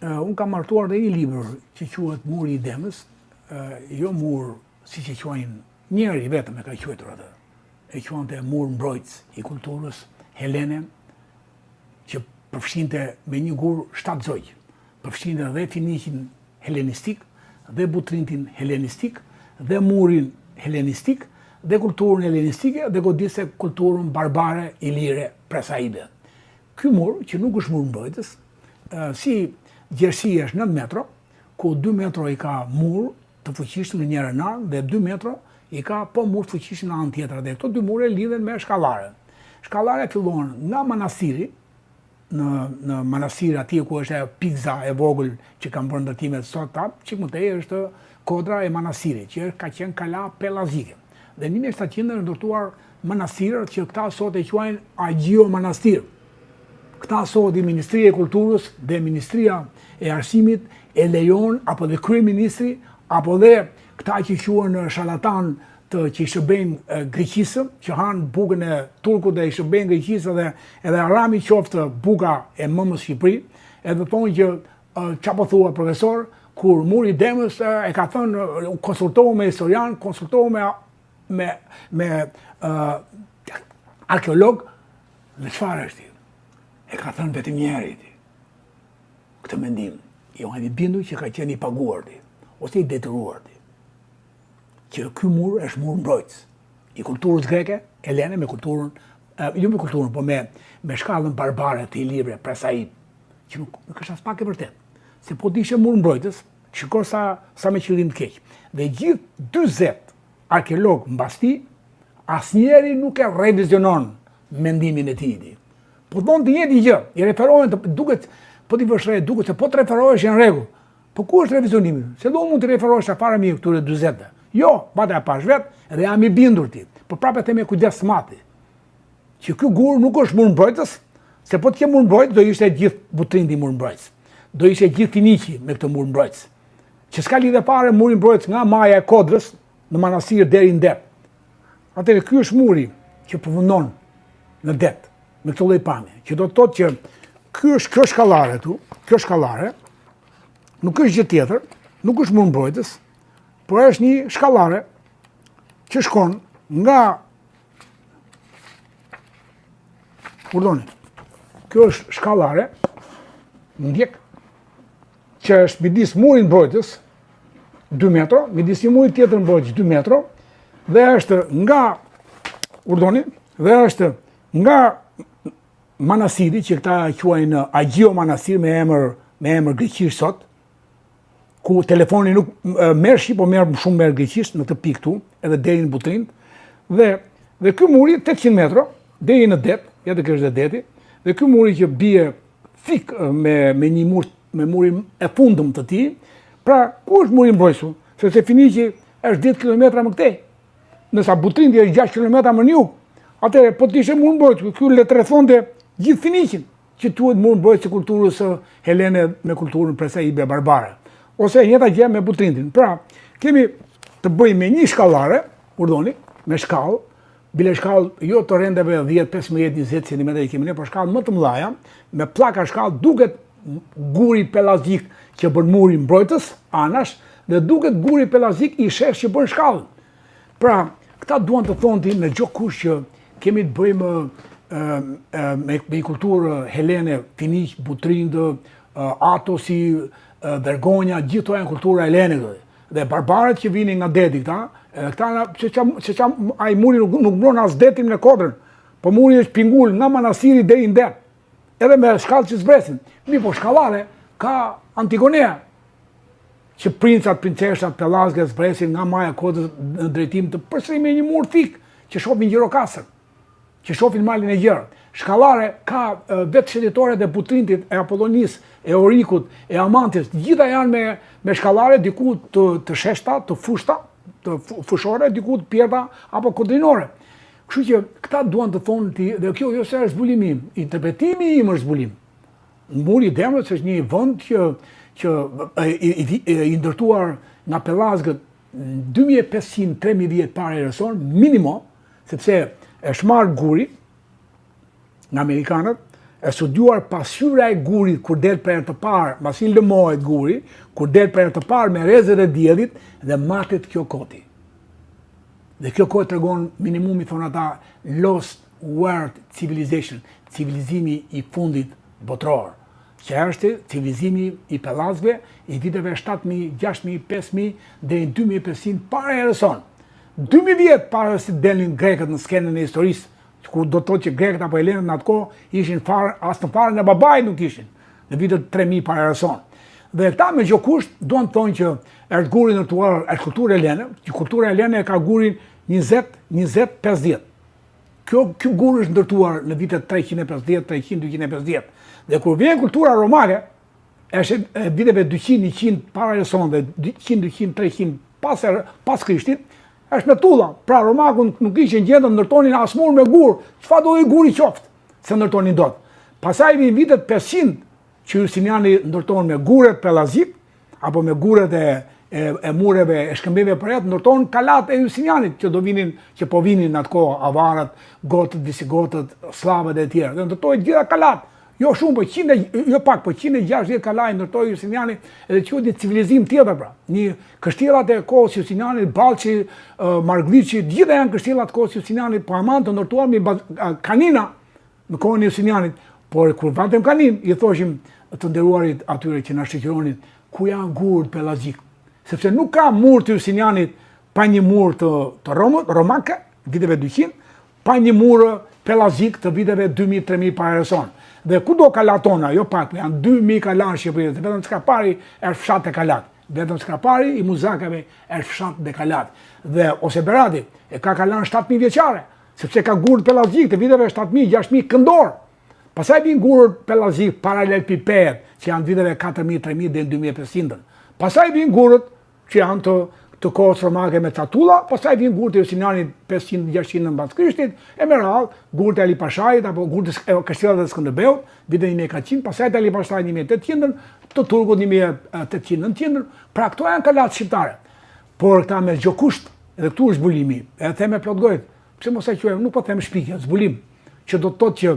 Unë kam martuar dhe një libër që quhet Muri i Demës, jo mur si që quajnë njëri vetëm e ka quetur atë. E quante mur mbrojtës i kulturës helene, që përfshinte me një gur 7 zogj. Përfshinte dhe finiqin helenistik, dhe butrintin helenistik, dhe murin helenistik, dhe kulturën helenistike, dhe godise kulturën barbare, ilire, presaibe. Ky mur, që nuk është mur mbrojtës, si gjerësia është 9 metro, ku 2 metro i ka mur të fuqishëm në njëra anë dhe 2 metro i ka po mur të fuqishëm në anën tjetër. Dhe këto 2 mure lidhen me shkallare. Shkallare fillon nga manastiri, në manastir atje ku është pikza e vogël që kanë bërë ndërtimet sot tap, që më tej është kodra e manastirit, që ka qenë kala pelazike. Dhe në 1700 është ndërtuar manastirët që këta sot e quajnë Agjio Manastir. Këta sot i Ministria e Kulturës dhe Ministria e Arsimit e lejon, apo dhe kryeministri, apo dhe këta që quhen sharlatan që i shërbejnë Greqisë, që hanë bukën e turkut dhe i shërbejnë Greqisë dhe edhe Arami qoftë buka e mëmës Shqipëri, edhe thonë që qa po thua profesor, kur Muri i Demës e ka thënë, konsultohu me historian, konsultohu me arkeolog, dhe çfarë është ti? E ka thënë vetëm njeri ti. Këtë mendim, jo hajde bindu që ka qenë i paguar ti, ose i detyruar ti. Që ky mur është mur mbrojtës i kulturës greke, helene me kulturën, jo me kulturën, po me shkallën barbare të Ilire, Presaid, që nuk është as pak e vërtet. Se po dishe mur mbrojtës, shiko sa me qëllim të keq. Dhe gjithë 40 arkeologë mbas tij, asnjëri nuk e revizionon mendimin e tij. Po thonë të njëjtin gjë, i referohen duket, po ti vësh re, duket se po të referohesh në rregull. Po ku është revizionimi? Se do mund të referohesh afara mi këtyre 40-të. Jo, bata e pash vetë dhe jam i bindur ti. Po prapë themi kujdes mati. Që ky gur nuk është mur mbrojtës, se po të kem mur mbrojtës do ishte gjithë butrinti mur mbrojtës. Do ishte gjithë finiqi me këtë mur mbrojtës. Që s'ka lidhje fare muri mbrojtës nga maja e Kodrës në manastir deri në det. Atëherë ky është muri që përfundon në det me këtë lloj pamje, që do të thotë që kjo shkallare këtu, kjo shkallare nuk është gjë tjetër, nuk është mur mbrojtës, por është një shkallare që shkon nga kjo është shkallare ndjek që është midis murit mbrojtës 2 metro, midis një murit tjetër mbrojtës 2 metro, dhe është nga manastiri që këta quajnë Agjio Manastir me emër greqisht sot, ku telefoni nuk merr shqip, po merr shumë merr greqisht në këtë pikë këtu, edhe deri në Butrind, dhe ky muri 800 metro deri në det, ja të kesh deti, dhe ky muri që bie fik me një mur, me murin e fundëm të tij. Pra, ku është muri mbrojtës? Sepse finiqi është 10 kilometra më këtej. Nësa Butrindi është 6 kilometra më në jug. Atëherë, po të ishte mur mbrojtës, ky le të rrethonte gjithë finiqin, që thuhet mur mbrojtës së kulturës helene me kulturën presaibe barbare. Ose njëta gjë me Butrindin. Pra, kemi të bëjmë me një shkallare, me shkallë, bile shkallë jo të rendeve 10, 15, 20 cm i kemi ne, por shkallë më të mëdha, me pllaka shkallë, duket guri pelazik që bën muri mbrojtës, anash, dhe duket guri pelazik i shesh që bën shkallën. Pra, këta duan të thonë ti në çdo kush që kemi të bëjmë me kulturë helene, finiq, Butrind, Atosi, Vergonja, gjithë to janë kultura helene. Dhe barbarët që vinin nga deti këta, ai muri nuk mbron as detin në Kodrën, po muri është pingull nga manastiri deri në det, edhe me shkallë që zbresin. Po shkallare ka Antigonea, që princat, princeshat, pellazgët zbresin nga maja e Kodrës në drejtim të përsëri me një mur fik që shohin Gjirokastër, që shohin malin e gjerë. Shkallare ka vetë shëtitoret e Butrindit, e Apollonis, e Orikut, e Amantis, gjitha janë me shkallare diku të sheshta, të fushta, të fushore, diku të pjeta apo kodrinore. Kështu që këta duan të thonë ti, dhe kjo jo se është zbulimi im, interpretimi im është zbulim. Muri i Demës është një vend që i ndërtuar nga pellazgët 2500-3000 vjet para erës, minimo, sepse është marrë guri nga amerikanët, e studiuar pasqyra e gurit kur del për herë të parë, pasi lëmohet guri, kur del për herë të parë me rrezet e diellit dhe matet kjo koti. Dhe kjo kohë tregon minimumi, thonë ata, lost world civilization, civilizimi i fundit botror, që është civilizimi i pellazëve i viteve 7.000, 6.000, 5.000 deri në 2.500 para erës sonë. 2000 vjet para se delin grekët në skenën e historisë, ku do të thotë që grekët apo helenët në atë kohë ishin as në farën e babait nuk ishin, në vitet 3000 para erës sonë. Dhe këta me gjokusht duan të thonë që është guri ndërtuar, është kultura helene, që kultura helene ka gurin 20-50. Ky gur është ndërtuar në vitet 350, 300, 250. Dhe kur vjen kultura romake, është viteve 200, 100 para erës sonë dhe 100, 200, 300 pas Krishtit, është me tulla. Pra romakun nuk ishin gjendë të ndërtonin as mur me gur, çfarë do i guri qoftë, se ndërtonin dot. Pastaj vin vitet 500 që Justiniani ndërton me guret pellazik apo me guret e mureve e shkëmbeve për jetë, ndërton kalat e Justinianit që po vinin në atë kohë avarët, gotët, visigotët, slavët e tjerë. Dhe ndërtojnë gjitha kalat. Jo shumë, po 160 kalaj ndërtoi Justiniani edhe quhet një civilizim tjetër pra. Një kështjellat e kohës Justinianit, Ballçi, Margliçi, gjitha janë kështjellat e kohës Justinianit, po aman të ndërtuar me kanina në kohën e Justinianit. Por kur vantem kanin, i thoshim të nderuarit atyre që na shoqëronin, ku janë gurët pellazik, sepse nuk ka mur të Justinianit pa një mur të romake, viteve 200, pa një mur pellazik të viteve 2000-3000 para erës sonë. Dhe kudo kalatona, jo pak, janë 2000 kalan Shqipërisë, vetëm Skrapari është fshat e kalat. Vetëm Skrapari i muzakave është fshat dhe kalat. Dhe ose Berati e ka kalan 7000 vjeçare, sepse ka gurët pellazik të viteve 7000, 6000 këndor. Pastaj vin gurët pellazik paralelpiped, që janë viteve 4000, 3000 dhe 2500. Pastaj vin gurët që janë të kohës romake me catulla, pastaj vin gurët e Justinianit 500-600 mbas Krishtit, e me radhë gurët e Ali Pashait apo gurët e kështjellat e Skënderbeut, vitin 1400, pastaj te Ali Pashai 1800, të turkut 1800-900, pra këto janë kalat shqiptare. Por këta me gjokusht, edhe këtu është zbulimi, edhe them me plot gojë, pse mos e quajmë, nuk po them shpikje, zbulim, që do të thotë që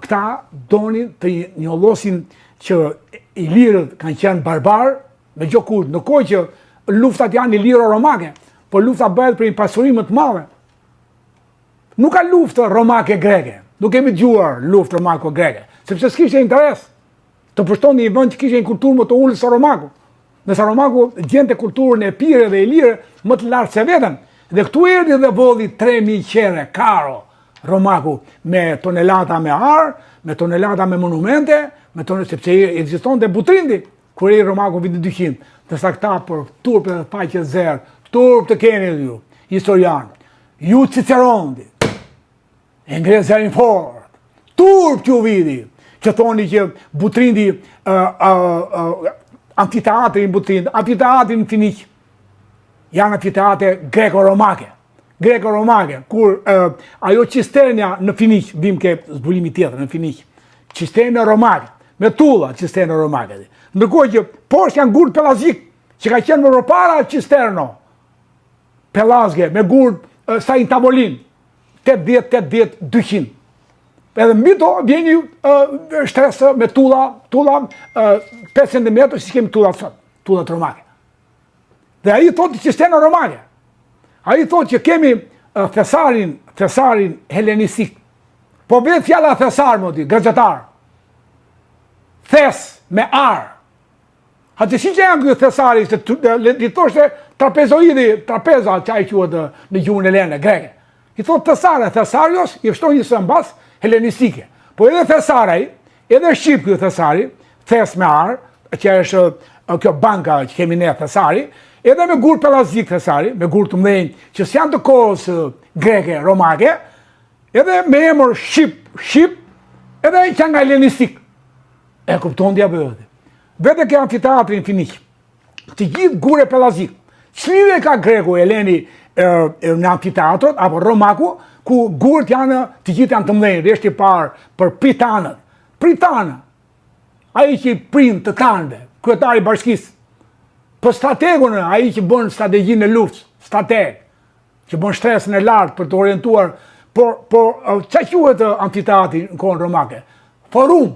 këta donin të njollosin që ilirët kanë qenë barbar me gjokusht, në kohë që luftat janë iliro-romake, por lufta bëhet për një pasuri më të madhe. Nuk ka luftë romake-greke, nuk kemi dëgjuar luftë romako-greke, sepse s'kishte interes të përshton një vend që kishte një kulturë më të ulët se romaku. Nëse romaku gjente kulturën e pire dhe ilire më të lartë se vetën, dhe këtu erdhi dhe vodhi 3000 qere karo romaku me tonelata me arë, me tonelata me monumente, sepse ekzistonte Butrindi kur i romaku vitin 200. Të sakta për turpë dhe faqe zerë, turpë të keni ju, historianë, ju Cicerondi, e ngre zërin fort, turpë që u vidi, që thoni që Butrindi, amfiteatrin Butrindi, amfiteatrin Finik, janë amfiteatre greko-romake, kur ajo cisternia në Finik, vim ke zbulimi tjetër në Finik, cisternia romake, me tulla cisternia romake. Ndërkohë që poshtë janë gurët pellazik, që ka qenë më përpara cisterno pellazge, me gurët sa i tavolin, 80, 200. Edhe mbi to vjen një shtresë me tulla 5 cm, si kemi tullat sot, tullat romake. Dhe ai thotë cisterna romake. Ai thotë që kemi thesarin helenistik. Po vetë fjala thesar, modi, gazetar. Thes me ar. Atë si që janë këtë thesari, i thoshte trapezoidi, trapeza që a i quhet në gjuhën helene, greke. I thotë thesare, thesarios, i fshton një sëmbas helenistike. Po edhe thesaraj, edhe shqip këtë thesari, thes me arë, që është kjo banka që kemi ne thesari, edhe me gurë pellazik thesari, me gurë të mdhenjë, që s'janë të kohës greke, romake, edhe me emër shqip, edhe që janë nga helenistik. E kupton dhja bëhëtë. Vete ke amfiteatrin Finik, të gjithë gure pellazik. Ç'lidhje ka greku Heleni në amfiteatrot, apo romaku, ku gurët janë, të gjithë janë të mdhenjë, reshti parë për pritanët. Pritanë, ai që i prind të tanëve, kryetari i bashkisë. Për strategun, ai që bën strategjinë e luftës, strateg, që bën shtresën e lartë për të orientuar, por ç'a quhet amfiteatri në kohën romake? forum.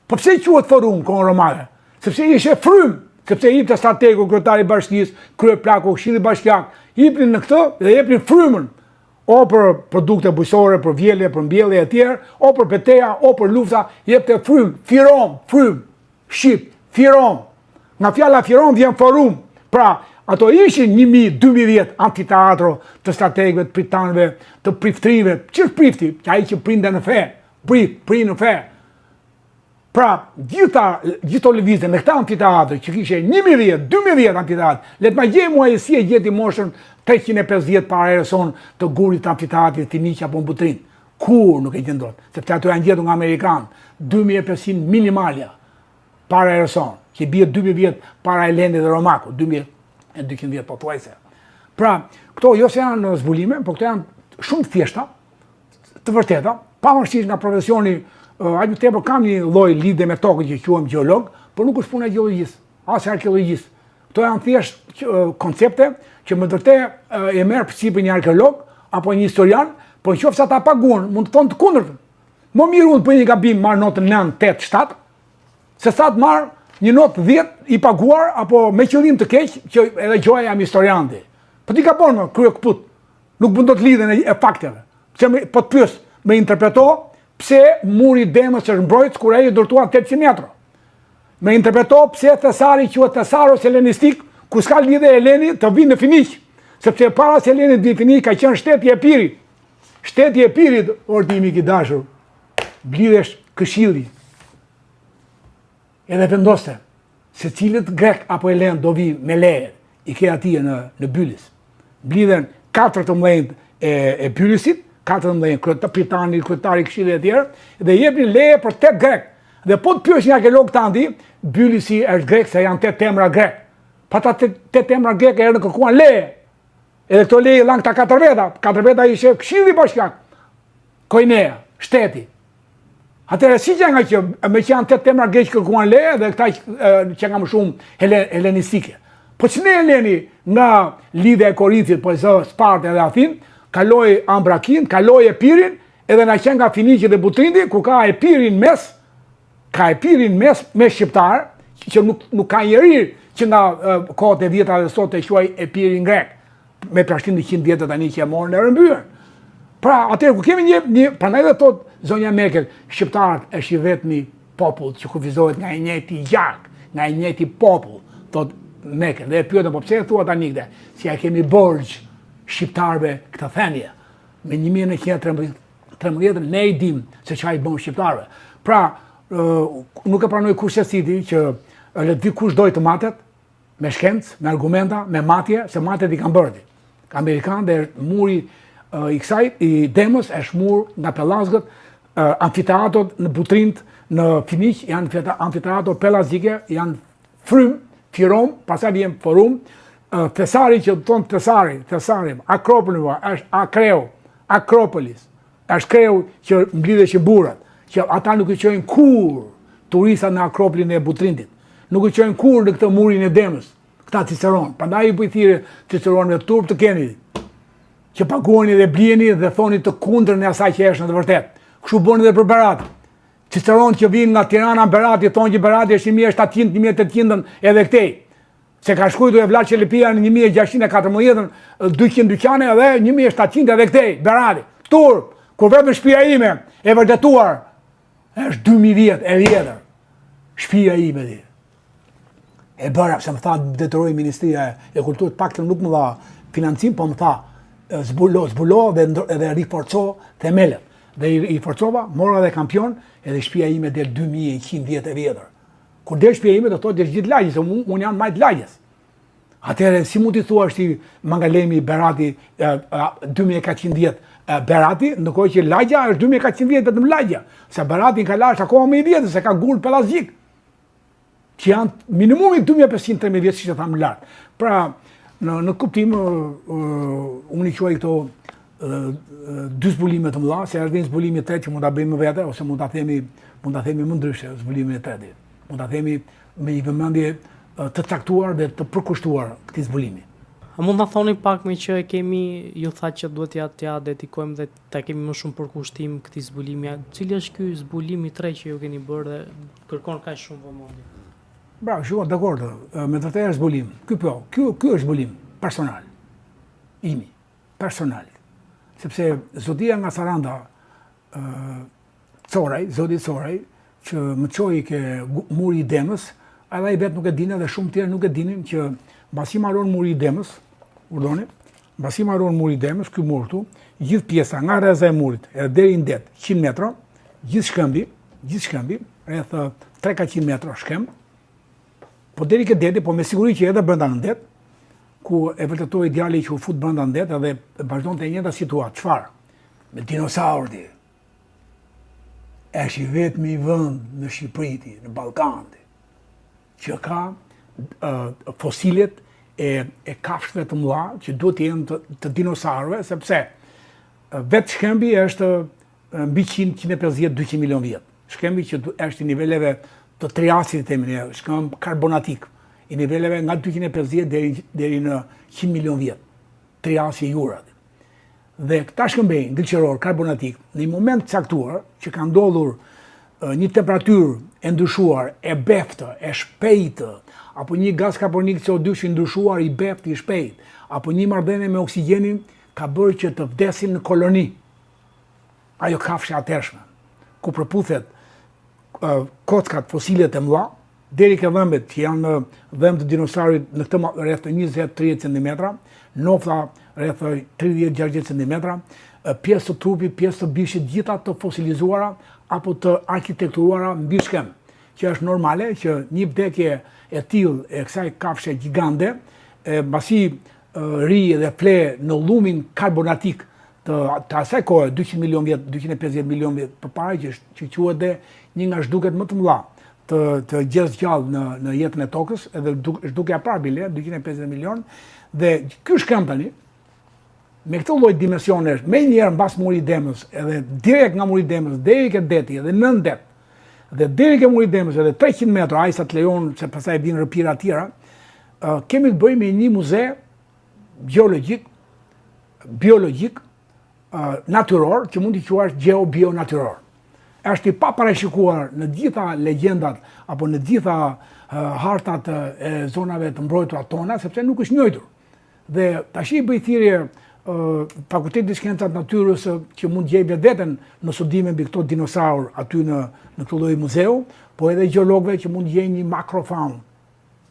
Po pse quhet forum kohën romane? Sepse ishte frym, sepse ishte strategu, kryetari i bashkisë, kryeplaku, këshilli bashkiak, hipnin në këtë dhe jepnin frymën, o për produkte bujqësore, për vjellje, për mbjellje e tjerë, o për betejë, o për lufta, jepte frym, firom, frym, shqip, firom. Nga fjala firom vjen forum. Pra, ato ishin 1000-2010 antiteatro të strategëve, të pritanëve, të priftrinëve. Ç'është prifti? Ai që printe në fe, prind në fe. Pra, gjitho lëvizje në këta antiteatro, që kishe 1000-2010 antiteatro, le të ma gjej mua si e gjeti moshën 350 para erës sonë të gurit të antiteatrit të Niqi apo Mbutrin. Kur nuk e gjendon, sepse ato janë gjetur nga Amerikanë, 2500 minimalja para erës sonë, që bie 2000 vjet para Elendit dhe Romakut, 2200 vjet pothuajse. Pra, këto jo se janë zbulime, por këto janë shumë thjeshta, të vërteta, pavarësisht nga profesioni. Aq më tepër kam një lloj lidhje me tokën që quhem gjeolog, por nuk është puna e gjeologjisë, as e arkeologjisë. Kto janë thjesht koncepte që më vërtet e merr principin një arkeolog apo një historian, por nëse ata paguan, mund të thonë të kundërtën. Më mirë unë bëj një gabim, marr notën 9, 8, 7, se sa të marr një notë 10 i paguar apo me qëllim të keq që edhe gjoja jam historianti. Po ti gabon më krye kaput. Nuk mund të lidhen e fakteve. Pse po të pyes, më interpreto pse muri Demës është mbrojtës kur ai ndërtua 800 metra. Me interpreto pse Thesari quhet Thesaros helenistik, ku s'ka lidhje Heleni të vinë në Finiq, sepse para se Heleni të vinë në Finiq ka qenë shteti i Epirit. Shteti i Epirit, ordimi i dashur, blidhesh këshilli. Edhe vendoste se cilët grek apo helen do vi me leje, i ke atje në Bylis. Blidhen 14 e Bylisit, 14 pritani, kryetari i këshillit e tjerë, dhe jepnin leje për 8 grek. Dhe po të pyesh një arkeolog tani, Bylisi është grek se janë 8 emra grek. Pa ta 8 emra grek erën kërkuan leje. Edhe këto leje lan këta 4 veta. 4 veta ishte këshilli bashkiak. Koinea, shteti. Atëherë si që nga që me që janë 8 emra grek kërkuan leje dhe këta që nga më shumë helenistike. Po që ne Heleni nga lidhja e Korinthit, po Spartë edhe Athinë, kaloi Ambrakin, kaloi Epirin, edhe na qenë nga Finiqi dhe Butrindi, ku ka Epirin mes me shqiptar, që nuk ka njeri që nga kohët e vjeta dhe sot e quaj Epirin grek, me prashtin 100 vjetë tani që e morën e rëmbyen. Pra, atëherë ku kemi një, prandaj dhe thot zonja Merkel, shqiptarët është i vetmi popull që kufizohet nga i njëjti gjak, nga i njëjti popull, thot Merkel. Dhe e pyetën, po pse e thua tani këtë? Si ja kemi borxh shqiptarëve këtë thënie. Me 1913 ne i dim se çfarë i bën shqiptarëve. Pra, nuk e pranoj kush Citi që le të vi kush doj të matet, me shkencë, me argumenta, me matje, se matet i kanë bërë. Amerikanë dhe muri i kësaj, i Demës, është mur nga pellazgët, amfiteatrot në Butrind, në Finiq, janë amfiteatrot pellazike, janë frym, firom, pastaj vjen forum, Thesari që thonë Thesari, Akropolis, është Akropolis, është kreu që mblidhesh që burrat, që ata nuk i qojnë kur turistat në Akropolin e Butrindit, nuk i qojnë kur në këtë murin e Demës, këta Ciceron. Prandaj i bujthire Ciceronëve turp të keni, që paguani dhe blieni dhe thoni të kundrën e asaj që është në të vërtet. Kështu bëni edhe për Berat. Ciceron që vinë nga Tirana Berati, thonë që Berati është 1700, 1800 edhe këtej. Se ka shkujtu e Vlad Qelepia në 1614, 200 dyqane edhe 1700 edhe këtej, Berati. Turp, kur vetëm shtëpia ime e vërtetuar, është 2000 vjet e vjetër. Shtëpia ime di. E bëra, se më tha, detyroi Ministria e Kulturës, paktën nuk më dha financim, po më tha, zbulo dhe riforco themelet. Dhe i forcova, mora dhe kampion, edhe shtëpia ime del 2100 vjet e vjetër. Kur del shtëpia ime do thotë është gjithë lagjes, se unë jam majt lagjes. Atëherë si mund t'i thuash ti Mangalemi Berati 2400 vjet Berati, ndërkohë që lagja është 2400 vjet vetëm lagja, se Berati ka lash akoma më i vjetër, se ka gur pellazgjik, që janë minimumi 2500-3000 vjet, siç e tham lart. Pra, në kuptim unë i quaj këto dy zbulime të mëdha, se është një zbulimi i tretë që mund ta bëjmë vetë ose mund ta themi më ndryshe, zbulimin e tretë. Mund ta themi me një vëmendje të caktuar dhe të përkushtuar këtij zbulimi. A mund na thoni pak me që e kemi, ju tha që duhet t'ja dedikojmë dhe ta kemi më shumë përkushtim këtij zbulimi. Cili është ky zbulim i tretë që ju keni bërë dhe kërkon kaq shumë vëmendje? Bravo, shumë dakord. Me të tjerë zbulim. Ky është zbulim personal. Imi, personal. Sepse zodia nga Saranda, zoti Coraj, që më çoi ke muri i Demës, edhe i vet nuk e dinë dhe shumë tjerë nuk e dinin që mbasi marron muri i Demës, urdhoni, mbasi marron muri i Demës, ky mur këtu, gjithë pjesa nga rreza e murit deri në det, 100 metra, gjithë shkëmbi, rreth 300 metra shkëmb. Po deri ke deti, po me siguri që edhe brenda në det, ku e vërtetoi djali që u fut brenda në det edhe vazhdonte e njëjta situatë. Çfarë? Me dinosaurë. Është i vetmi vend në Shqipëri, në Ballkan, që ka fosilet e kafshëve të mëdha që duhet të jenë të dinosaurëve, sepse vetë shkëmbi është mbi 150-200 milion vjet. Shkëmbi që është i niveleve të triasit, shkëmb karbonatik, i niveleve nga 250 deri në 100 milion vjet. Triasi jurat. Dhe këta shkëmbej ngriqëror karbonatik, në një moment caktuar që ka ndodhur një temperaturë e ndryshuar, e beftë, e shpejtë, apo një gaz karbonik CO2 që ndryshuar i beftë, i shpejtë, apo një marrëdhënie me oksigjenin ka bërë që të vdesin në koloni. Ajo kafshë atërshme, ku përputhet kockat fosilet e mëdha, deri ke dhëmbët që janë dhëmbë të dinosaurit në këtë rreth 20-30 cm, nofta rreth 30-60 cm, pjesë të trupit, pjesë të bishit, gjitha të fosilizuara apo të arkitekturuara mbi shkëmb, që është normale që një vdekje e tillë e kësaj kafshë gjigande, mbasi ri dhe ple në llumin karbonatik të asaj kohe, 200 milion vjet, 250 milion vjet përpara, që quhet dhe një nga zhduket më të mëdha të gjithë gjallë në jetën e tokës, edhe zhdukja parë bile, 250 milion, dhe ky shkëmb tani, me këtë lloj dimensionesh, me njëherë mbas muri i Demës, edhe direkt nga muri i Demës, deri ke deti, edhe nën det, dhe deri ke muri i Demës, edhe 300 metra, ai sa të lejon, se pastaj vinë rrëpira të tjera, kemi të bëjmë me një muze biologjik, natyror, që mund t'i quash geo-bio-natyror. Është i paparashikuar në gjitha legjendat apo në gjitha hartat e zonave të mbrojtura tona, sepse nuk është njohur. Dhe tash i bëj thirrje Fakultetit të Shkencat Natyrës që mund të jepë veten në studime mbi këto dinosaur aty në këtë lloj muzeu, po edhe gjeologëve që mund të gjejnë një makrofaun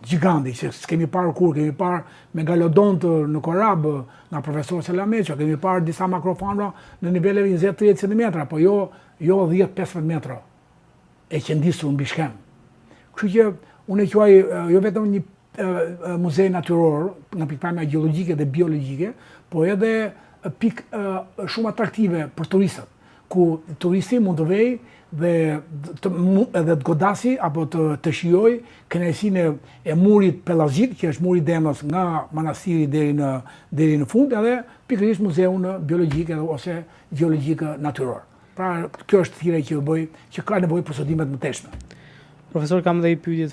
giganti, që s'kemi parë kur, kemi parë megalodont në korab nga profesor Selameqo, kemi parë disa makrofauna në niveleve 20-30 cm, po jo 10-15 metra e qëndisur mbi shkëmb. Kështu që unë e quaj jo vetëm një muze natyror nga pikpamja gjeologjike dhe biologjike, po edhe pikë shumë atraktive për turistët, ku turisti mund të vej dhe të godasi apo të shijoj kënaqësinë e murit pellazhik, që është muri i Demës nga manastiri deri në fund, edhe pikërisht muzeun biologjik ose gjeologjik natyror. Pra kjo është thirrja që bëj, që ka nevojë për studimet më teshme. Profesor, kam dhe i pyetje